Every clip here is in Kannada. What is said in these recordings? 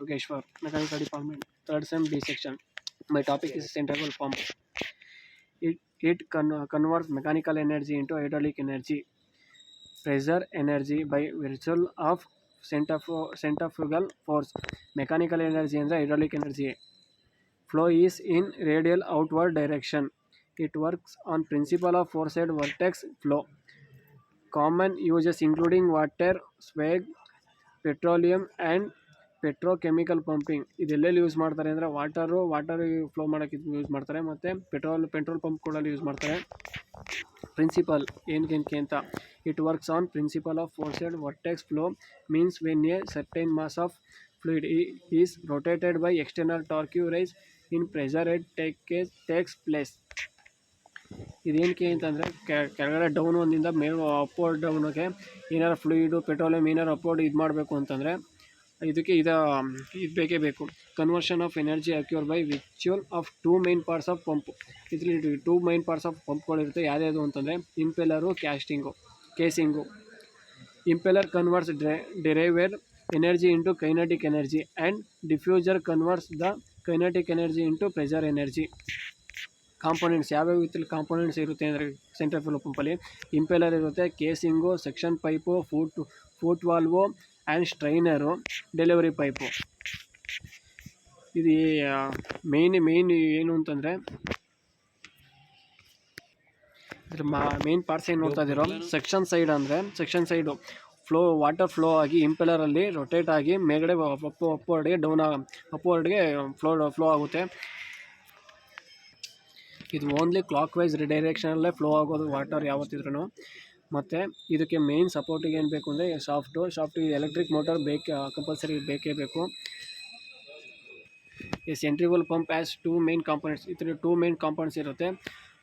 Yogeshwar, Mechanical Department, third sem B section. My topic is centrifugal pump. It converts mechanical energy into hydraulic energy, pressure energy by virtue of centrifugal force. Mechanical energy and the hydraulic energy flow is in radial outward direction. It works on principle of forced vortex flow. Common uses including water, swag, petroleum and petrochemical pumping. ಇದೆಲ್ಲೆಲ್ಲಿ ಯೂಸ್ ಮಾಡ್ತಾರೆ ಅಂದರೆ ವಾಟರ್ ಫ್ಲೋ ಮಾಡೋಕ್ಕೆ ಯೂಸ್ ಮಾಡ್ತಾರೆ, ಮತ್ತು ಪೆಟ್ರೋಲ್ ಪಂಪ್ಗಳಲ್ಲಿ ಯೂಸ್ ಮಾಡ್ತಾರೆ. ಪ್ರಿನ್ಸಿಪಲ್ ಏನಕ್ಕೆ ಅಂತ, it works on principle of forced vortex flow means when a certain mass of fluid is rotated by external torque rise in pressure it takes place. ಇದೇನಕ್ಕೆ ಅಂತಂದರೆ ಕೆಳಗಡೆ ಡೌನ್ ಒಂದಿಂದ ಮೇಲೆ ಅಪ್ವರ್ಡ್ ಡೌನ್ಗೆ ಏನಾರು ಫ್ಲೂಯಿಡು ಪೆಟ್ರೋಲಿಯಂ ಏನಾರು ಅಪ್ವರ್ಡ್ ಇದು ಮಾಡಬೇಕು ಅಂತಂದರೆ ಇದಕ್ಕೆ ಇದು ಬೇಕೇ ಬೇಕು. Conversion of energy occur by ವಿಚುವಲ್ of two main parts of pump. ಇದರಲ್ಲಿ ಟೂ ಮೈನ್ ಪಾರ್ಟ್ಸ್ ಆಫ್ ಪಂಪ್ಗಳಿರುತ್ತೆ. ಯಾವ್ಯಾವುದು ಅಂತಂದರೆ impeller, casing. Impeller converts derived energy into kinetic energy and diffuser converts the kinetic energy into pressure energy. Components ಯಾವ್ಯಾವ ರೀತಿಯಲ್ಲಿ ಕಾಂಪೊನೆಂಟ್ಸ್ ಇರುತ್ತೆ ಅಂದರೆ ಸೆಂಟ್ರಿಫ್ಯೂಗಲ್ ಪಂಪಲ್ಲಿ ಇಂಪೆಲ್ಲರ್ ಇರುತ್ತೆ, casing, suction pipe, foot valve and strainer, delivery pipe. ಇದು ಮೇನ್ ಏನು ಅಂತಂದರೆ ಇದ್ರ ಮೇನ್ ಪಾರ್ಟ್ಸ್ ಏನು ನೋಡ್ತಾ ಇದ್ದೀರೋ, ಸೆಕ್ಷನ್ ಸೈಡು ವಾಟರ್ ಫ್ಲೋ ಆಗಿ ಇಂಪೆಲ್ಲರಲ್ಲಿ ರೊಟೇಟ್ ಆಗಿ ಮೇಲ್ಗಡೆ ಅಪ್ವರ್ಡ್ಗೆ ಅಪ್ವರ್ಡ್ಗೆ ಫ್ಲೋ ಆಗುತ್ತೆ. ಇದು ಓನ್ಲಿ ಕ್ಲಾಕ್ ವೈಸ್ ಡೈರೆಕ್ಷನಲ್ಲೇ ಫ್ಲೋ ಆಗೋದು ವಾಟರ್ ಯಾವತ್ತಿದ್ರೂ. ಮತ್ತು ಇದಕ್ಕೆ ಮೇನ್ ಸಪೋರ್ಟಿಗೆ ಏನು ಬೇಕು ಅಂದರೆ ಸಾಫ್ಟು ಎಲೆಕ್ಟ್ರಿಕ್ ಮೋಟರ್ ಕಂಪಲ್ಸರಿ ಬೇಕೇ ಬೇಕು. ಈ centrifugal pump as two main components. ಇದರಲ್ಲಿ ಟೂ ಮೇನ್ ಕಾಂಪೊನೆಂಟ್ಸ್ ಇರುತ್ತೆ.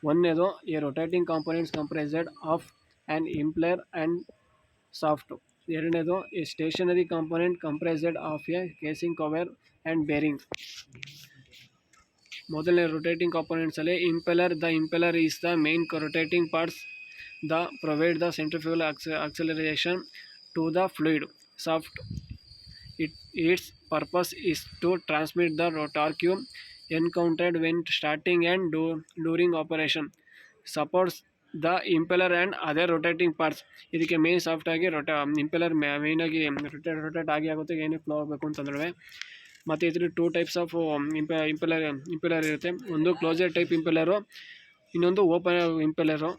ಒಂದನೇದು a rotating components comprised of an impeller and shaft. ಎರಡನೇದು a stationary component comprised of a casing cover and bearing. ಮೊದಲನೇ ರೊಟೇಟಿಂಗ್ ಕಾಂಪೊನೆಂಟ್ಸಲ್ಲಿ impeller is the main rotating parts provide the centrifugal acceleration to the fluid. Soft, its purpose is to transmit the torque encountered when starting and during operation. Supports the impeller and other rotating parts. ಇದಕ್ಕೆ ಮೇನ್ ಸಾಫ್ಟ್ ಆಗಿ ಇಂಪೆಲ್ಲರ್ ಮೇಯ್ನಾಗಿ ರೊಟೇಟ್ ಆಗುತ್ತೆ ಏನೇ ಫ್ಲೋ ಆಗಬೇಕು ಅಂತಂದ್ರೆ. ಮತ್ತು ಇದರಲ್ಲಿ ಟೂ ಟೈಪ್ಸ್ ಆಫ್ ಇಂಪೆಲ್ಲರ್ ಇರುತ್ತೆ. ಒಂದು ಕ್ಲೋಸರ್ ಟೈಪ್ ಇಂಪೆಲ್ಲರು, ಇನ್ನೊಂದು ಓಪನ್ ಇಂಪೆಲ್ಲರು.